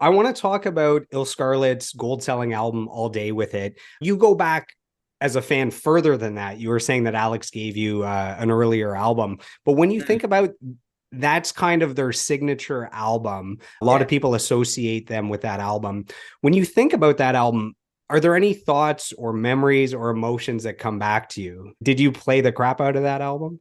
I want to talk about illScarlett's gold selling album All Day with It. You go back as a fan further than that. You were saying that Alex gave you an earlier album. But when you Mm, think about that's kind of their signature album, a lot of yeah. people associate them with that album. When you think about that album, are there any thoughts or memories or emotions that come back to you? Did you play the crap out of that album?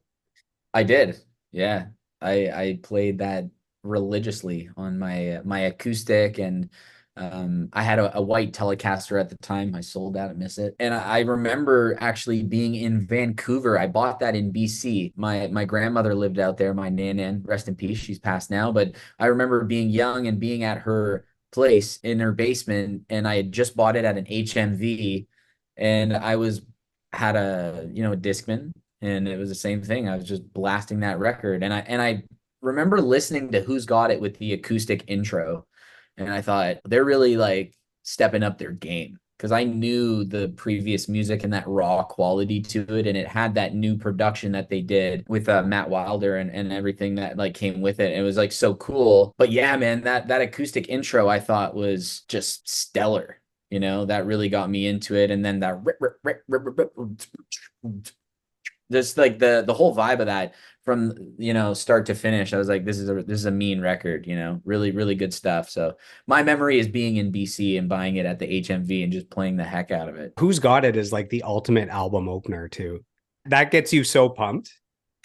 I did. Yeah. I played that religiously on my acoustic, and I had a white Telecaster at the time. I sold that, I miss it. And I remember actually being in Vancouver. I bought that in BC. My grandmother lived out there, my nan, rest in peace. She's passed now, but I remember being young and being at her place in her basement, and I had just bought it at an HMV, and I was had a Discman, and it was the same thing. I was just blasting that record, and I remember listening to Who's Got It with the acoustic intro, and I thought they're really like stepping up their game, because I knew the previous music and that raw quality to it, and it had that new production that they did with Matt Wilder and everything that like came with it. It was like so cool. But yeah, man, that acoustic intro I thought was just stellar. That really got me into it, and then that just like the whole vibe of that from start to finish. I was like, this is a mean record, really really good stuff. So my memory is being in BC and buying it at the HMV and just playing the heck out of it. Who's Got It is like the ultimate album opener too. That gets you so pumped.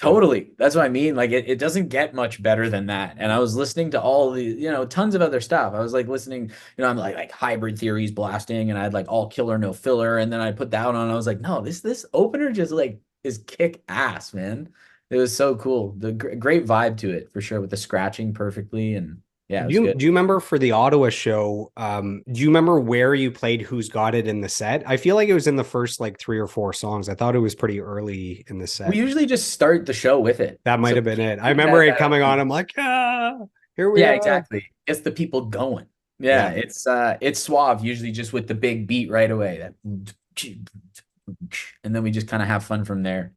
Totally, that's what I mean. Like it doesn't get much better than that. And I was listening to all the tons of other stuff. I was like listening, I'm like Hybrid Theories blasting, and I had like All Killer No Filler, and then I put that on. I was like, no, this opener just like is kick ass, man. It was so cool. The great vibe to it for sure, with the scratching perfectly, and yeah, it Do was you good. do you remember for the Ottawa show? Do you remember where you played Who's Got It in the set? I feel like it was in the first like three or four songs. I thought it was pretty early in the We set. usually just start the show with it, That might so have been it. I keep remember it that coming on. upbeat. I'm like, here we Yeah, are. exactly. Gets the people going. Yeah, Yeah. it's suave, usually just with the big beat right away. That and then we just kind of have fun from there.